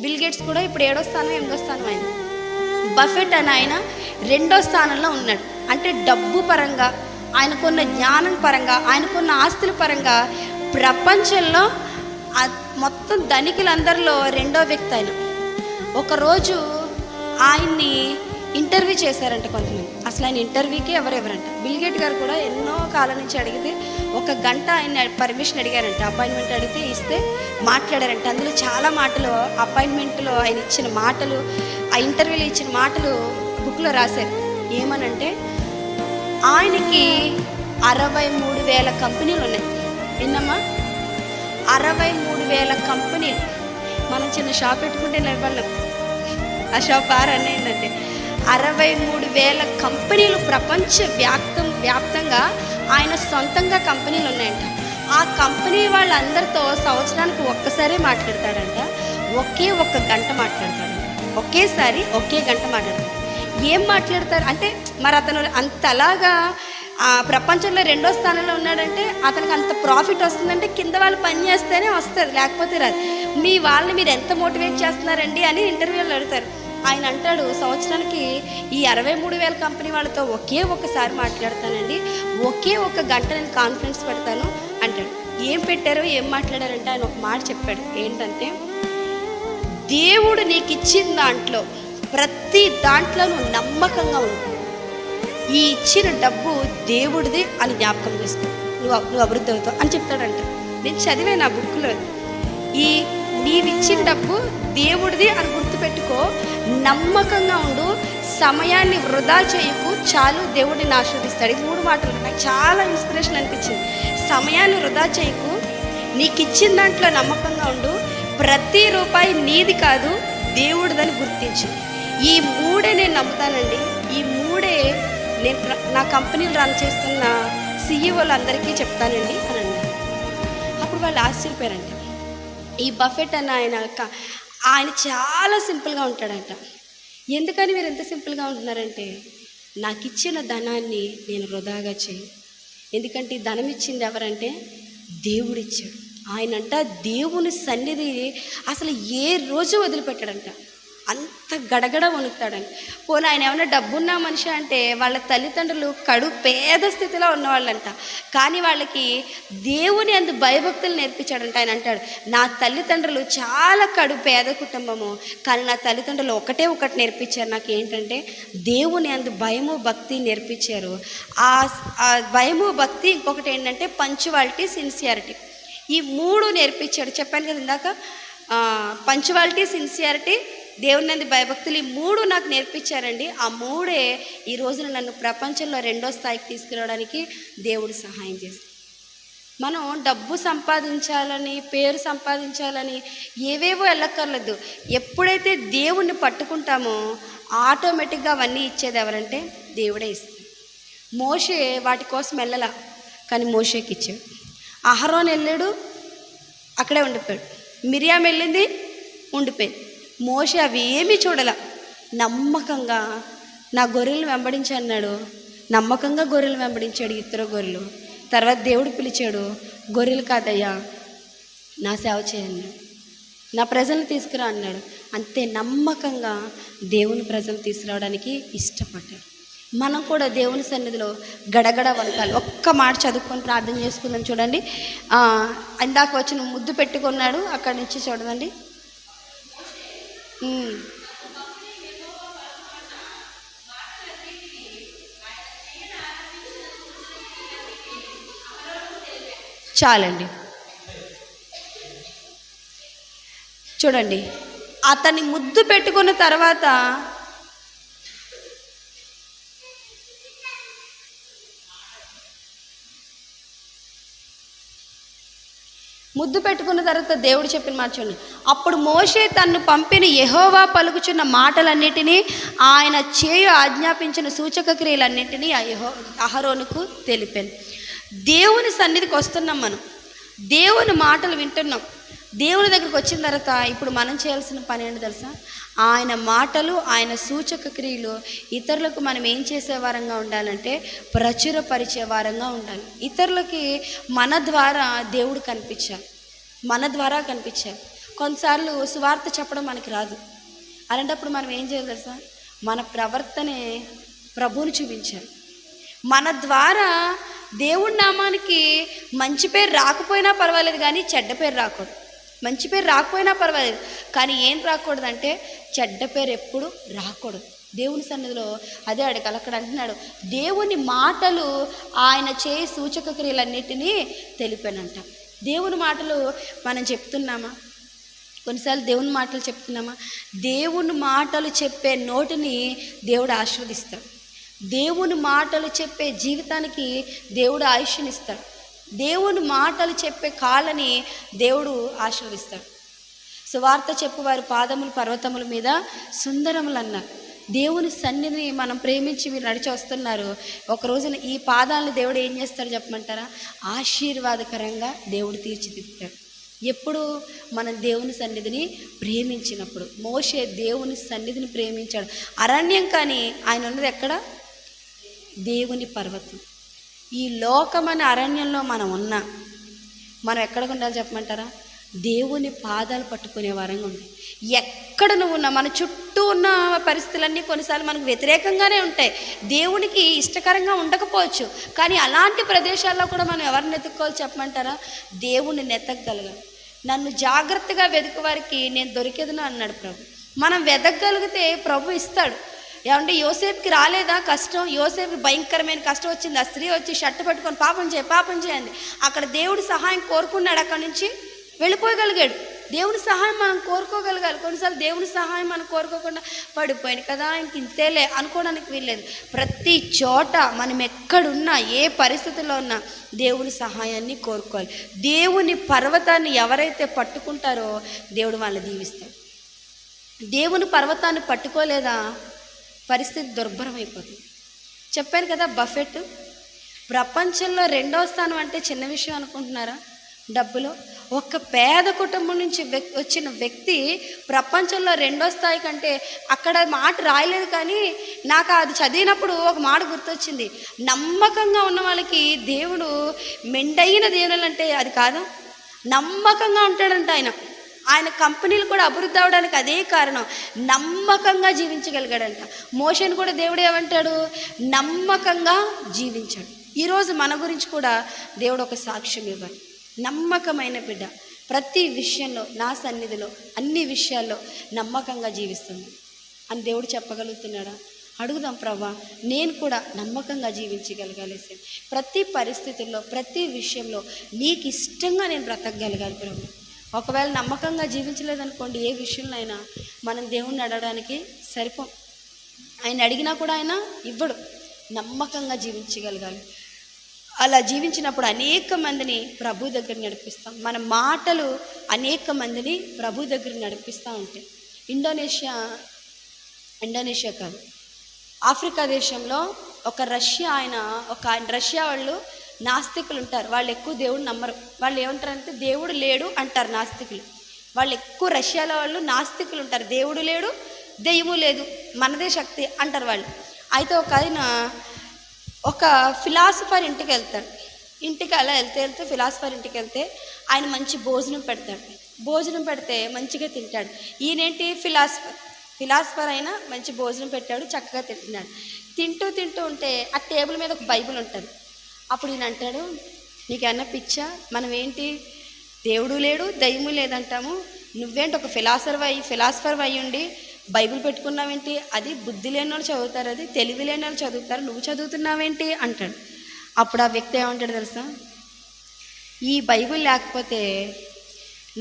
Bill gates కూడా ఇప్పుడు 7వ స్థానం 8వ స్థానం ఆయన. బఫెట్ అని ఆయన 2వ స్థానంలో ఉన్నాడు. అంటే డబ్బు పరంగా, ఆయనకున్న జ్ఞానం పరంగా, ఆయనకున్న ఆస్తుల పరంగా ప్రపంచంలో మొత్తం ధనికులందరిలో 2వ వ్యక్తి ఆయన. ఒకరోజు ఆయన్ని ఇంటర్వ్యూ చేశారంట కొంతమంది. అసలు ఆయన ఇంటర్వ్యూకి ఎవరెవరంట. బిల్ గేట్ గారు కూడా ఎన్నో కాలం నుంచి అడిగితే 1 గంట ఆయన పర్మిషన్ అడిగారంట. అపాయింట్మెంట్ అడిగితే ఇస్తే మాట్లాడారంట. అందులో చాలా మాటలు, అపాయింట్మెంట్లో ఆయన ఇచ్చిన మాటలు, ఆ ఇంటర్వ్యూలో ఇచ్చిన మాటలు బుక్లో రాశారు. ఏమనంటే ఆయనకి 63,000 కంపెనీలు ఉన్నాయి. విన్నమ్మా, 63,000 కంపెనీలు. మనం చిన్న షాప్ పెట్టుకుంటే ఇవ్వాలి, ఆ షాప్ రన్ అయిందంటే 63,000 కంపెనీలు ప్రపంచ వ్యాప్తంగా ఆయన సొంతంగా కంపెనీలు ఉన్నాయంట. ఆ కంపెనీ వాళ్ళందరితో సంవత్సరానికి ఒక్కసారి మాట్లాడతాడంట. ఒకే 1 గంట మాట్లాడతాడంట. ఒకేసారి ఒకే గంట మాట్లాడతాడు. ఏం మాట్లాడతారు అంటే మరి అతను అంతలాగా ప్రపంచంలో 2వ స్థానంలో ఉన్నాడంటే అతనికి అంత ప్రాఫిట్ వస్తుందంటే కింద వాళ్ళు పని చేస్తేనే వస్తుంది, లేకపోతే రాదు. మీ వాళ్ళని మీరు ఎంత మోటివేట్ చేస్తున్నారండి అని ఇంటర్వ్యూలో అడుగుతారు. ఆయన అంటాడు, సంవత్సరానికి ఈ 63,000 కంపెనీ వాళ్ళతో ఒకే ఒక్కసారి మాట్లాడతానండి, ఒకే 1 గంట నేను కాన్ఫరెన్స్ పెడతాను అంటాడు. ఏం పెట్టారో ఏం మాట్లాడారంటే ఆయన ఒక మాట చెప్పాడు. ఏంటంటే, దేవుడు నీకు ఇచ్చిన దాంట్లో ప్రతి దాంట్లో నువ్వు నమ్మకంగా ఉంటావు. ఈ ఇచ్చిన డబ్బు దేవుడిది అని జ్ఞాపకం చేసుకో, నువ్వు అభివృద్ధి అవుతావు అని చెప్తాడంట. నేను చదివే నా బుక్లో, నీవిచ్చిన డబ్బు దేవుడిది అని గుర్తుపెట్టుకో, నమ్మకంగా ఉండు, సమయాన్ని వృధా చేయకు, చాలు దేవుడిని ఆశీర్వదిస్తాడు. 3 మాటలు నాకు చాలా ఇన్స్పిరేషన్ అనిపించింది. సమయాన్ని వృధా చేయకు, నీకు ఇచ్చిన దాంట్లో నమ్మకంగా ఉండు, ప్రతి రూపాయి నీది కాదు దేవుడిదని గుర్తించు. ఈ 3 నేను నమ్ముతానండి. ఈ 3 నేను నా కంపెనీలు రన్ చేస్తున్న CEO అందరికీ చెప్తానండి అని అన్నారు. అప్పుడు వాళ్ళు ఆశ్చర్యపోయారంట. ఈ బఫెట్ అన్న ఆయన చాలా సింపుల్గా ఉంటాడంట. ఎందుకని మీరు ఎంత సింపుల్గా ఉంటున్నారంటే, నాకు ఇచ్చిన ధనాన్ని నేను వృధాగా చేయను. ఎందుకంటే ఈ ధనం ఇచ్చింది ఎవరంటే దేవుడిచ్చాడు. ఆయనంట దేవుని సన్నిధి అసలు ఏ రోజు వదిలిపెట్టాడంట. అంత గడగడ వణుకుతాడంట. పోనీ ఆయన ఏమైనా డబ్బున్న మనిషి అంటే వాళ్ళ తల్లిదండ్రులు కడు పేద స్థితిలో ఉన్నవాళ్ళంట. కానీ వాళ్ళకి దేవుని అందు భయభక్తులు నేర్పించాడంట. ఆయన అంటాడు, నా తల్లిదండ్రులు చాలా కడు పేద కుటుంబము, కానీ నా తల్లిదండ్రులు ఒకటే నేర్పించారు నాకు, ఏంటంటే దేవుని అందు భయము భక్తి నేర్పించారు. ఆ భయము భక్తి, ఇంకొకటి ఏంటంటే పంచువాలిటీ, సిన్సియారిటీ. ఈ 3 నేర్పించాడు. చెప్పాను కదా ఇందాక, పంచువాలిటీ, సిన్సియారిటీ, దేవుని నందు భయభక్తులు, ఈ 3 నాకు నేర్పించారండి. ఆ 3 ఈ రోజున నన్ను ప్రపంచంలో 2వ స్థాయికి తీసుకురావడానికి దేవుడు సహాయం చేశాడు. మనం డబ్బు సంపాదించాలని, పేరు సంపాదించాలని ఏవేవో వెళ్ళక్కర్లేదు. ఎప్పుడైతే దేవుణ్ణి పట్టుకుంటామో ఆటోమేటిక్గా అవన్నీ ఇచ్చేది ఎవరంటే దేవుడే ఇస్తాడు. మోషే వాటి కోసం వెళ్ళలా, కానీ మోషేకి ఇచ్చాడు. అహరోన్ వెళ్ళాడు, అక్కడే ఉండిపోయాడు. మిరియాం వెళ్ళింది, ఉండిపోయింది. మోషే అవి ఏమీ చూడాల, నమ్మకంగా నా గొర్రెలను వెంబడించి అన్నాడు. నమ్మకంగా గొర్రెలు వెంబడించాడు, 2 గొర్రెలు. తర్వాత దేవుడు పిలిచాడు, గొర్రెలు కాదయ్యా నా సేవ చేయండి, నా ప్రజలను తీసుకురా అన్నాడు. అంతే నమ్మకంగా దేవుని ప్రజలు తీసుకురావడానికి ఇష్టపడ్డాడు. మనం కూడా దేవుని సన్నిధిలో గడగడ వణకాలి. ఒక్క మాట చదువుకొని ప్రార్థన చేసుకుందాం. చూడండి, ఇందాక వచ్చిన ముద్దు పెట్టుకున్నాడు, అక్కడి నుంచి చూడండి. చాలండి, చూడండి, అతన్ని ముద్దు పెట్టుకున్న తర్వాత దేవుడు చెప్పిన మాట చూడండి. అప్పుడు మోషే తన్ను పంపిన యెహోవా పలుకుచున్న మాటలన్నిటినీ, ఆయన చేయు ఆజ్ఞాపించిన సూచక క్రియలన్నిటినీ అహరోనుకు తెలిపాను. దేవుని సన్నిధికి వస్తున్నాం, మనం దేవుని మాటలు వింటున్నాం. దేవుని దగ్గరికి వచ్చిన తర్వాత ఇప్పుడు మనం చేయాల్సిన పని ఏంటి తెలుసా? ఆయన మాటలు, ఆయన సూచక క్రియలు ఇతరులకు మనం ఏం చేసే వారంగా ఉండాలంటే ప్రచురపరిచే వారంగా ఉండాలి. ఇతరులకి మన ద్వారా దేవుడు కనిపించాలి, మన ద్వారా కనిపించాలి. కొన్నిసార్లు సువార్త చెప్పడం మనకి రాదు. అలాంటప్పుడు మనం ఏం చేయాలి తెలుసా? మన ప్రవర్తనే ప్రభువుని చూపించాలి. మన ద్వారా దేవుడి నామానికి మంచి పేరు రాకపోయినా పర్వాలేదు, కానీ చెడ్డ పేరు రాకూడదు. మంచి పేరు రాకపోయినా పర్వాలేదు, కానీ ఏం రాకూడదంటే చెడ్డ పేరు ఎప్పుడు రాకూడదు. దేవుని సన్నిధిలో అదే అక్కడ అంటున్నాడు, దేవుని మాటలు ఆయన చేయి సూచక క్రియలన్నిటినీ తెలిపానంట. దేవుని మాటలు మనం చెప్తున్నామా? కొన్నిసార్లు దేవుని మాటలు చెప్తున్నామా? దేవుని మాటలు చెప్పే నోటిని దేవుడు ఆశీర్వదిస్తాడు. దేవుని మాటలు చెప్పే జీవితానికి దేవుడు ఆయుష్నిస్తాడు. దేవుని మాటలు చెప్పే కాళ్ళని దేవుడు ఆశీర్వదిస్తాడు. సువార్త చెప్పు వారి పాదములు పర్వతముల మీద సుందరములు అన్నారు. దేవుని సన్నిధిని మనం ప్రేమించి మీరు నడిచి వస్తున్నారు. ఒక రోజున ఈ పాదాలను దేవుడు ఏం చేస్తాడు చెప్పమంటారా? ఆశీర్వాదకరంగా దేవుడు తీర్చిదిద్దుతాడు. ఎప్పుడు మనం దేవుని సన్నిధిని ప్రేమించినప్పుడు. మోషే దేవుని సన్నిధిని ప్రేమించాడు. అరణ్యం కానీ ఆయన ఉన్నది ఎక్కడ? దేవుని పర్వతం. ఈ లోకమైన అరణ్యంలో మనం మనం ఎక్కడ ఉండాలి చెప్పమంటారా? దేవుని పాదాలు పట్టుకునే వారంగా ఉంది. ఎక్కడ నువ్వు ఉన్నా, మన చుట్టూ ఉన్న పరిస్థితులన్నీ కొన్నిసార్లు మనకు వ్యతిరేకంగానే ఉంటాయి, దేవునికి ఇష్టకరంగా ఉండకపోవచ్చు. కానీ అలాంటి ప్రదేశాల్లో కూడా మనం ఎవరిని వెతుక్కోవాలి చెప్పమంటారా? దేవుణ్ణి నెతకగలగాలి. నన్ను జాగ్రత్తగా వెతుకు వారికి నేను దొరికేదను అన్నాడు ప్రభు. మనం వెతకగలిగితే ప్రభు ఇస్తాడు. ఏమంటే యోసేపుకి రాలేదా కష్టం? యోసేపుకి భయంకరమైన కష్టం వచ్చింది. ఆ స్త్రీ వచ్చి షర్టు పట్టుకొని పాపం చేయండి. అక్కడ దేవుడి సహాయం కోరుకున్నాడు, అక్కడి నుంచి వెళ్ళిపోగలిగాడు. దేవుని సహాయం మనం కోరుకోగలగాలి. కొన్నిసార్లు దేవుని సహాయం మనం కోరుకోకుండా పడిపోయింది కదా ఇంక ఇంతేలే అనుకోవడానికి వీల్లేదు. ప్రతి చోట మనం ఎక్కడున్నా, ఏ పరిస్థితుల్లో ఉన్నా దేవుని సహాయాన్ని కోరుకోవాలి. దేవుని పర్వతాన్ని ఎవరైతే పట్టుకుంటారో దేవుడు వాళ్ళని దీవిస్తాడు. దేవుని పర్వతాన్ని పట్టుకోలేదా పరిస్థితి దుర్భరం అయిపోతుంది. చెప్పాను కదా, బఫెట్ ప్రపంచంలో 2వ స్థానం అంటే చిన్న విషయం అనుకుంటున్నారా? డబ్బులో ఒక పేద కుటుంబం నుంచి వచ్చిన వ్యక్తి ప్రపంచంలో 2వ స్థాయి కంటే, అక్కడ మాట రాయలేదు కానీ నాకు అది చదివినప్పుడు ఒక మాట గుర్తొచ్చింది. నమ్మకంగా ఉన్న వాళ్ళకి దేవుడు మెండైన దేవుళ్ళు అంటే అది కాదా, నమ్మకంగా ఉంటాడంట ఆయన కంపెనీలు కూడా అభివృద్ధి అవడానికి అదే కారణం, నమ్మకంగా జీవించగలిగాడంట. మోషేని కూడా దేవుడు ఏమంటాడు? నమ్మకంగా జీవించాడు. ఈరోజు మన గురించి కూడా దేవుడు ఒక సాక్ష్యం ఇవ్వాలి. నమ్మకమైన బిడ్డ ప్రతి విషయంలో, నా సన్నిధిలో అన్ని విషయాల్లో నమ్మకంగా జీవిస్తుంది అని దేవుడు చెప్పగలుగుతున్నాడా? అడుగుదాం, ప్రభా నేను కూడా నమ్మకంగా జీవించగలగాలి. ప్రతి పరిస్థితుల్లో, ప్రతి విషయంలో నీకు ఇష్టంగా నేను బ్రతకగలగాలి ప్రభు. ఒకవేళ నమ్మకంగా జీవించలేదనుకోండి, ఏ విషయంలో అయినా మనం దేవుణ్ణి అడగడానికి సరిపోం. ఆయన అడిగినా కూడా ఆయన ఇవ్వడు. నమ్మకంగా జీవించగలగాలి. అలా జీవించినప్పుడు అనేక మందిని ప్రభు దగ్గర నడిపిస్తాం. మన మాటలు అనేక మందిని ప్రభు దగ్గర నడిపిస్తూ ఉంటాయి. ఇండోనేషియా కాదు, ఆఫ్రికా దేశంలో ఒక రష్యా వాళ్ళు నాస్తికులు ఉంటారు. వాళ్ళు ఎక్కువ దేవుడు నమ్మరు. వాళ్ళు ఏమంటారంటే దేవుడు లేడు అంటారు నాస్తికులు. వాళ్ళు ఎక్కువ రష్యాలో వాళ్ళు నాస్తికులు ఉంటారు. దేవుడు లేడు, దెయ్యము లేదు, మనదే శక్తి అంటారు వాళ్ళు. అయితే ఒక ఫిలాసఫర్ ఇంటికి వెళ్తాడు. ఇంటికి అలా వెళ్తే ఫిలాసఫర్ ఇంటికి వెళ్తే ఆయన మంచి భోజనం పెడతాడు. భోజనం పెడితే మంచిగా తింటాడు. ఈయనేంటి ఫిలాసఫర్ అయినా మంచి భోజనం పెట్టాడు, చక్కగా తింటున్నాడు. తింటూ ఉంటే ఆ టేబుల్ మీద ఒక బైబిల్ ఉంటుంది. అప్పుడు ఈయన అంటాడు, నీకేమన్నా పిచ్చా? మనం ఏంటి దేవుడు లేడు దయ్యము లేదంటాము, నువ్వేంటి ఒక ఫిలాసఫర్ అయ్యి ఉండి బైబిల్ పెట్టుకున్నావేంటి? అది బుద్ధి లేని వాళ్ళు చదువుతారు, అది తెలివి లేని వాళ్ళు చదువుతారు, నువ్వు చదువుతున్నావేంటి అంటాడు. అప్పుడు ఆ వ్యక్తి ఏమంటాడు తెలుసా? ఈ బైబిల్ లేకపోతే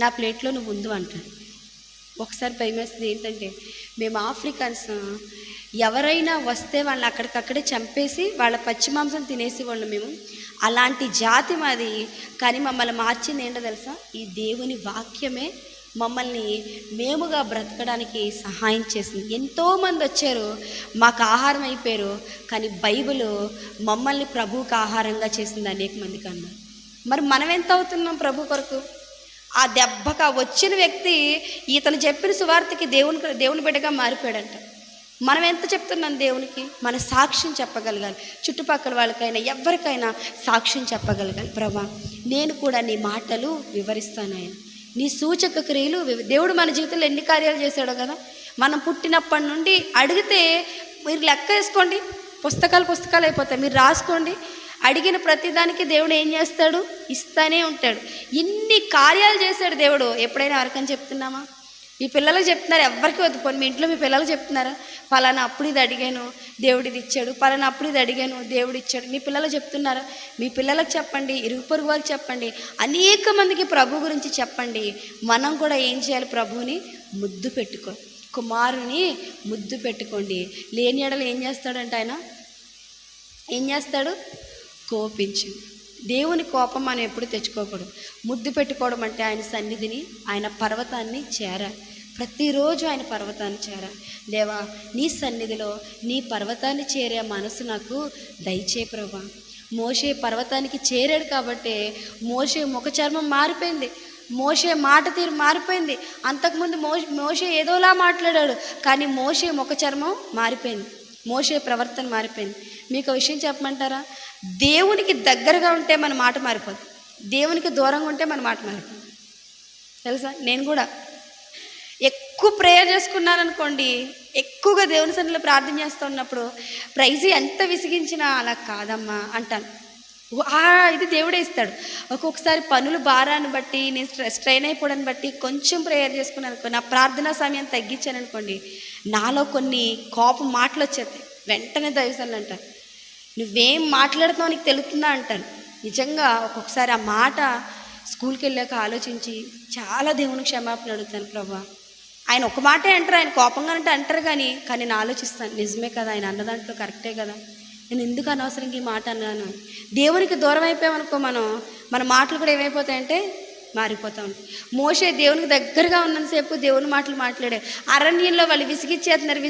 నా ప్లేట్లో నువ్వు ఉండు అంటాడు. ఒకసారి భయం వేస్తుంది. ఏంటంటే మేము ఆఫ్రికన్స్ ఎవరైనా వస్తే వాళ్ళని అక్కడికక్కడే చంపేసి వాళ్ళ పచ్చి మాంసం తినేసేవాళ్ళు మేము. అలాంటి జాతి మాది. కానీ మమ్మల్ని మార్చింది ఏంటో తెలుసా? ఈ దేవుని వాక్యమే మమ్మల్ని మేముగా బ్రతకడానికి సహాయం చేసింది. ఎంతోమంది వచ్చారు, మాకు ఆహారం అయిపోయారు, కానీ బైబిల్ మమ్మల్ని ప్రభువుకి ఆహారంగా చేసింది అనేక మందికి అన్నారు. మరి మనం ఎంత అవుతున్నాం ప్రభు కొరకు? ఆ దెబ్బక వచ్చిన వ్యక్తి ఇతను చెప్పిన సువార్తకి దేవుని బిడ్డగా మారిపోయాడంట. మనం ఎంత చెప్తున్నాం దేవునికి? మన సాక్ష్యం చెప్పగలగాలి. చుట్టుపక్కల వాళ్ళకైనా ఎవరికైనా సాక్ష్యం చెప్పగలగాలి. ప్రభా నేను కూడా నీ మాటలు వివరిస్తానయ్యా, నీ సూచక క్రియలు దేవుడు మన జీవితంలో ఎన్ని కార్యాలు చేశాడో కదా. మనం పుట్టినప్పటి నుండి అడిగితే మీరు లెక్క వేసుకోండి, పుస్తకాలు అయిపోతాయి. మీరు రాసుకోండి. అడిగిన ప్రతిదానికి దేవుడు ఏం చేస్తాడు? ఇస్తానే ఉంటాడు. ఇన్ని కార్యాలు చేశాడు దేవుడు. ఎప్పుడైనా ఎవరికని చెప్తున్నామా? మీ పిల్లలకు చెప్తున్నారు, ఎవరికి వద్దు. పోనీ మీ ఇంట్లో మీ పిల్లలకు చెప్తున్నారా? పలానా అప్పుడు ఇది అడిగాను దేవుడు ఇది ఇచ్చాడు, పలానా అప్పుడు ఇది అడిగాను దేవుడు ఇచ్చాడు. మీ పిల్లలకు చెప్తున్నారా? మీ పిల్లలకు చెప్పండి, ఇరుగు పొరుగు వారికి చెప్పండి, అనేక మందికి ప్రభు గురించి చెప్పండి. మనం కూడా ఏం చేయాలి? ప్రభువుని ముద్దు పెట్టుకో, కుమారుని ముద్దు పెట్టుకోండి. లేని ఎడలు ఏం చేస్తాడంటే ఆయన ఏం చేస్తాడు? కోపించు. దేవుని కోపం మనం ఎప్పుడు తెచ్చుకోకూడదు. ముద్దు పెట్టుకోవడం అంటే ఆయన సన్నిధిని, ఆయన పర్వతాన్ని చేరాలి. ప్రతిరోజు ఆయన పర్వతాన్ని చేరాలి. దేవా, నీ సన్నిధిలో నీ పర్వతాన్ని చేరే మనసు నాకు దయచే ప్రభా. మోషే పర్వతానికి చేరాడు కాబట్టి మోషే ముఖ చర్మం మారిపోయింది, మోషే మాట తీరు మారిపోయింది. అంతకుముందు మోషే ఏదోలా మాట్లాడాడు, కానీ మోషే ముఖ చర్మం మారిపోయింది, మోషే ప్రవర్తన మారిపోయింది. మీకు ఒక విషయం చెప్పమంటారా? దేవునికి దగ్గరగా ఉంటే మన మాట మారిపోతుంది, దేవునికి దూరంగా ఉంటే మన మాట మారిపోతుంది. తెలుసా? నేను కూడా ఎక్కువ ప్రేయర్ చేసుకున్నాను అనుకోండి, ఎక్కువగా దేవుని సన్నిధిలో ప్రార్థన చేస్తూ ఉన్నప్పుడు ప్రైజ్ ఎంత విసిగించినా అలా కాదమ్మా అంటాను. ఇది దేవుడే ఇస్తాడు. ఒక్కొక్కసారి పనులు భారాన్ని బట్టి, నేను స్ట్రెయిన్ అయిపోవడాన్ని బట్టి కొంచెం ప్రేయర్ చేసుకున్నాను అనుకో, నా ప్రార్థనా సమయం తగ్గించాను అనుకోండి, నాలో కొన్ని కోపం మాటలు వచ్చేస్తాయి. వెంటనే దైవజనులు అంటారు, నువ్వేం మాట్లాడుతున్నావు నీకు తెలుస్తుందా అంటాను. నిజంగా ఒక్కొక్కసారి ఆ మాట స్కూల్కి వెళ్ళాక ఆలోచించి చాలా దేవుని క్షమాపణ అడుగుతాను. ప్రభా, ఆయన ఒక మాటే అంటారు, ఆయన కోపంగా అంటే అంటారు, కానీ నేను ఆలోచిస్తాను, నిజమే కదా, ఆయన అన్న దాంట్లో కరెక్టే కదా, నేను ఎందుకు అనవసరంగా ఈ మాట అన్నాను. దేవునికి దూరం అయిపోయామనుకో, మన మాటలు కూడా ఏమైపోతాయంటే మారిపోతూ ఉంటాయి. మోషే దేవునికి దగ్గరగా ఉన్నంతసేపు దేవుని మాటలు మాట్లాడే, అరణ్యంలో వాళ్ళు విసిగిచ్చేస్తున్నారు,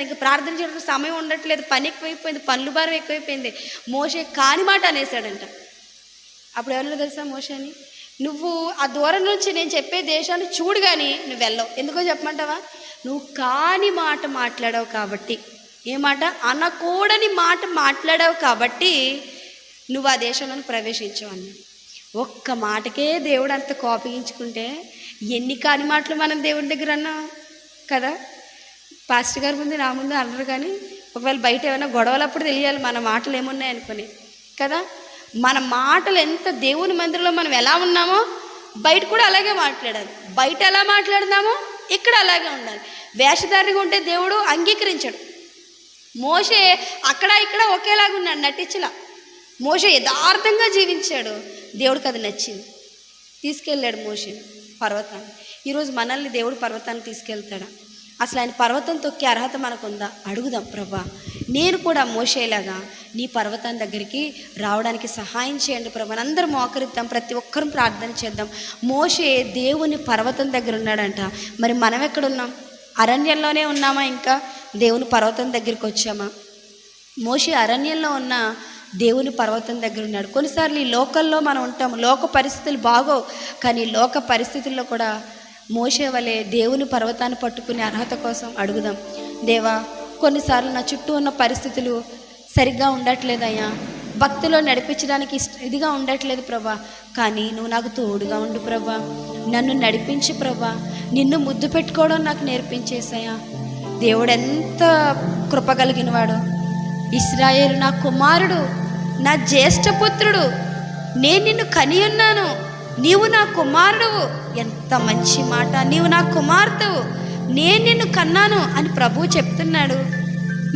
ఇంకా ప్రార్థన చేయడానికి సమయం ఉండట్లేదు, పని ఎక్కువైపోయింది, పనులు భారం ఎక్కువైపోయింది. మోషే కాని మాట అనేసాడంట. అప్పుడు ఎవరిలో తెలుసా మోషేని? నువ్వు ఆ దూరం నుంచి నేను చెప్పే దేశాన్ని చూడు కానీ నువ్వు వెళ్ళవు. ఎందుకో చెప్పమంటావా? నువ్వు కాని మాట మాట్లాడావు కాబట్టి, ఏ మాట? అనకూడని మాట మాట్లాడావు కాబట్టి నువ్వు ఆ దేశంలోకి ప్రవేశించావు అన్నాడు. ఒక్క మాటకే దేవుడు అంత కోపగించుకుంటే ఎన్ని కాని మాటలు మనం దేవుడి దగ్గర అన్నాం కదా. పాస్టర్ గారి ముందు నా ముందు అనరు, కానీ ఒకవేళ బయట ఏమైనా గొడవలప్పుడు తెలియాలి మన మాటలు ఏమున్నాయి అనుకుని కదా. మన మాటలు ఎంత దేవుని మందిరంలో మనం ఎలా ఉన్నామో బయట కూడా అలాగే మాట్లాడాలి. బయట ఎలా మాట్లాడుతున్నామో ఇక్కడ అలాగే ఉండాలి. వేషధారిగా ఉంటే దేవుడు అంగీకరించాడు. మోషే అక్కడ ఇక్కడ ఒకేలాగా ఉన్నాడు, నటించలా. మోషే యథార్థంగా జీవించాడు, దేవుడికి అది నచ్చింది, తీసుకెళ్ళాడు మోషే పర్వతాన్ని. ఈరోజు మనల్ని దేవుడు పర్వతాన్ని తీసుకెళ్తాడా? అసలు ఆయన పర్వతం తొక్కే అర్హత మనకుందా? అడుగుదాం. ప్రభా, నేను కూడా మోషేలాగా నీ పర్వతాన్ని దగ్గరికి రావడానికి సహాయం చేయండి ప్రభా. అందరూ మోకరిద్దాం, ప్రతి ఒక్కరూ ప్రార్థన చేద్దాం. మోషే దేవుని పర్వతం దగ్గర ఉన్నాడంట. మరి మనం ఎక్కడున్నాం? అరణ్యంలోనే ఉన్నామా? ఇంకా దేవుని పర్వతం దగ్గరికి వచ్చామా? మోషే అరణ్యంలో ఉన్న దేవుని పర్వతం దగ్గర ఉన్నాడు. కొన్నిసార్లు ఈ లోకల్లో మనం ఉంటాము, లోక పరిస్థితులు బాగోవు, కానీ లోక పరిస్థితుల్లో కూడా మోషే వలె దేవుని పర్వతాన్ని పట్టుకునే అర్హత కోసం అడుగుదాం. దేవా, కొన్నిసార్లు నా చుట్టూ ఉన్న పరిస్థితులు సరిగ్గా ఉండట్లేదయ్యా, భక్తిలో నడిపించడానికి ఇదిగా ఉండట్లేదు ప్రభా, కానీ నువ్వు నాకు తోడుగా ఉండు ప్రభా, నన్ను నడిపించి ప్రభా, నిన్ను ముద్దు పెట్టుకోవడం నాకు నేర్పించేసాయా. దేవుడు ఎంత కృప కలిగినవాడు. ఇశ్రాయేలు నా కుమారుడు, నా జ్యేష్ఠపుత్రుడు, నేను నిన్ను కని ఉన్నాను, నీవు నా కుమారుడువు. ఎంత మంచి మాట! నీవు నా కుమార్తెవు, నేను నిన్ను కన్నాను అని ప్రభువు చెప్తున్నాడు.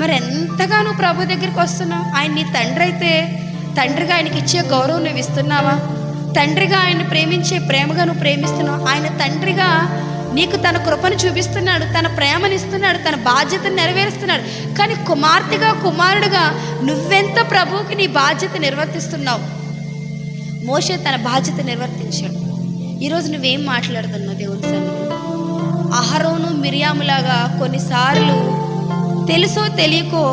మరి ఎంతగానో ప్రభు దగ్గరికి వస్తున్నావు. ఆయన నీ తండ్రి అయితే తండ్రిగా ఆయనకి ఇచ్చే గౌరవం నువ్వు ఇస్తున్నావా? తండ్రిగా ఆయన ప్రేమించే ప్రేమగా నువ్వు ప్రేమిస్తున్నావు. ఆయన తండ్రిగా నీకు తన కృపను చూపిస్తున్నాడు, తన ప్రేమను ఇస్తున్నాడు, తన బాధ్యతను నెరవేరుస్తున్నాడు. కానీ కుమార్తెగా కుమారుడుగా నువ్వెంత ప్రభువుకి నీ బాధ్యత నిర్వర్తిస్తున్నావు? మోషే తన బాధ్యత నిర్వర్తించాడు. ఈరోజు నువ్వేం మాట్లాడుతున్నావు దేవుని సన్నిధిలో? అహరోను మిరియాములాగా కొన్నిసార్లు తెలుసో తెలియకో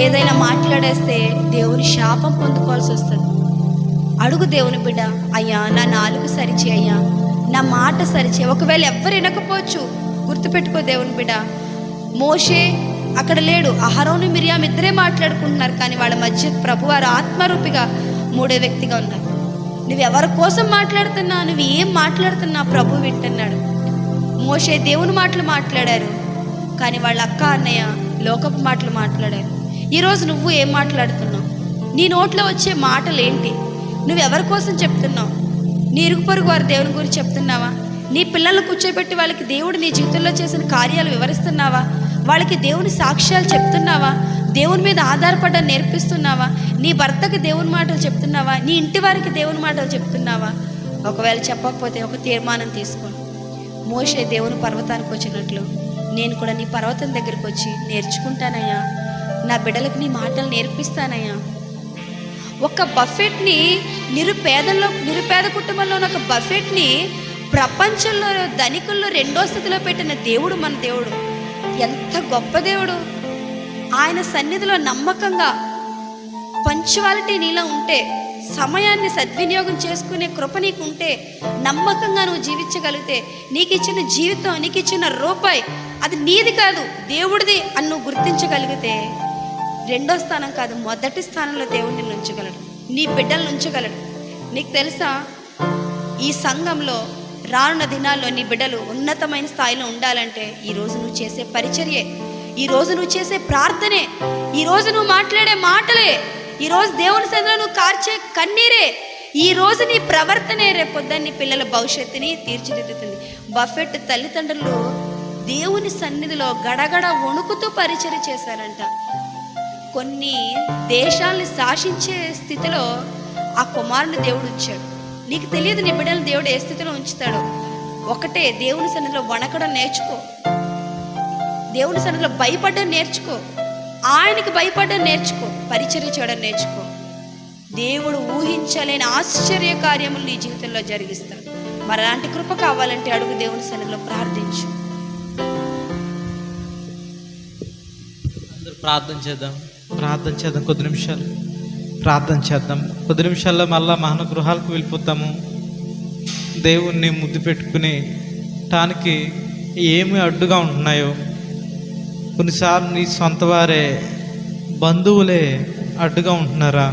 ఏదైనా మాట్లాడేస్తే దేవుని శాపం పొందుకోవాల్సి వస్తుంది. అడుగు దేవుని బిడ్డ, అయ్యా నా నాలుగు సరిచే, అయ్యా నా మాట సరిచే. ఒకవేళ ఎవ్వరు వినకపోవచ్చు, గుర్తుపెట్టుకో దేవుని బిడ్డ, మోషే అక్కడ లేడు, అహరోను మిరియాం ఇద్దరే మాట్లాడుకుంటున్నారు, కానీ వాళ్ళ మధ్య ప్రభువారు ఆత్మరూపిగా మూడో వ్యక్తిగా ఉన్నారు. నువ్వెవరి కోసం మాట్లాడుతున్నా, నువ్వు ఏం మాట్లాడుతున్నా ప్రభు వింటున్నాడు. మోషే దేవుని మాటలు మాట్లాడారు, కానీ వాళ్ళ అక్క అన్నయ్య లోకపు మాటలు మాట్లాడారు. ఈరోజు నువ్వు ఏం మాట్లాడుతున్నావు? నీ నోట్లో వచ్చే మాటలు ఏంటి? నువ్వెవరి కోసం చెప్తున్నావు? నీ ఇరుగు పొరుగు వారు దేవుని గురించి చెప్తున్నావా? నీ పిల్లలను కూర్చోబెట్టి వాళ్ళకి దేవుడు నీ జీవితంలో చేసిన కార్యాలు వివరిస్తున్నావా? వాళ్ళకి దేవుని సాక్ష్యాలు చెప్తున్నావా? దేవుని మీద ఆధారపడ్డ నేర్పిస్తున్నావా? నీ భర్తకి దేవుని మాటలు చెప్తున్నావా? నీ ఇంటి వారికి దేవుని మాటలు చెప్తున్నావా? ఒకవేళ చెప్పకపోతే ఒక తీర్మానం తీసుకోండి. మోషే దేవుని పర్వతానికి వచ్చినట్లు నేను కూడా నీ పర్వతం దగ్గరికి వచ్చి నేర్చుకుంటానయ్యా, నా బిడ్డలకు నీ మాటలు నేర్పిస్తానయ్యా. ఒక బఫెట్ని నిరుపేద కుటుంబంలో ఉన్న ఒక బఫెట్ని ప్రపంచంలో ధనికుల్లో 2వ స్థితిలో పెట్టిన దేవుడు మన దేవుడు. ఎంత గొప్ప దేవుడు! ఆయన సన్నిధిలో నమ్మకంగా పంక్చువాలిటీ నీలో ఉంటే, సమయాన్ని సద్వినియోగం చేసుకునే కృప నీకు ఉంటే, నమ్మకంగా నువ్వు జీవించగలిగితే, నీకు ఇచ్చిన జీవితం, నీకు ఇచ్చిన రూపాయి అది నీది కాదు దేవుడిది అని నువ్వు గుర్తించగలిగితే, 2వ స్థానం కాదు, మొదటి స్థానంలో దేవుడిని ఉంచగలడు, నీ బిడ్డలను ఉంచగలడు. నీకు తెలుసా, ఈ సంఘంలో రానున్న దినాల్లో నీ బిడ్డలు ఉన్నతమైన స్థాయిలో ఉండాలంటే ఈరోజు నువ్వు చేసే పరిచర్యే, ఈరోజు నువ్వు చేసే ప్రార్థనే, ఈరోజు నువ్వు మాట్లాడే మాటలే, ఈరోజు దేవుని సన్నిధిలో నువ్వు కార్చే కన్నీరే, ఈరోజు నీ ప్రవర్తనే రేపొద్దని నీ పిల్లల భవిష్యత్తుని తీర్చిదిద్దుతుంది. బఫెట్ తల్లిదండ్రులు దేవుని సన్నిధిలో గడగడ వణుకుతూ పరిచర్య చేశారంట. కొన్ని దేశాలని శాసించే స్థితిలో ఆ కుమారుని దేవుడు ఉంచాడు. నీకు తెలియదు నీ బిడ్డలు దేవుడు ఏ స్థితిలో ఉంచుతాడో. ఒకటే, దేవుని సన్నిధిలో వణకడం నేర్చుకో, దేవుని సన్నిధిలో భయపడడం నేర్చుకో, ఆయనకి భయపడడం నేర్చుకో, పరిచర్య చేయడం నేర్చుకో. దేవుడు ఊహించలేని ఆశ్చర్య కార్యములు నీ జీవితంలో జరిగిస్తాడు. మరి అలాంటి కృప కావాలంటే అడుగు, దేవుని సన్నిధిలో ప్రార్థించు. అందరూ ప్రార్థన చేద్దాం కొద్ది నిమిషాలు ప్రార్థన చేద్దాం. కొద్ది నిమిషాల్లో మళ్ళా మహన గృహాలకు వెళ్ళిపోతాము. దేవుణ్ణి ముద్దు పెట్టుకుని టానికి ఏమి అడ్డుగా ఉంటున్నాయో, కొన్నిసార్లు నీ సొంత వారే బంధువులే అడ్డుగా ఉంటున్నారా?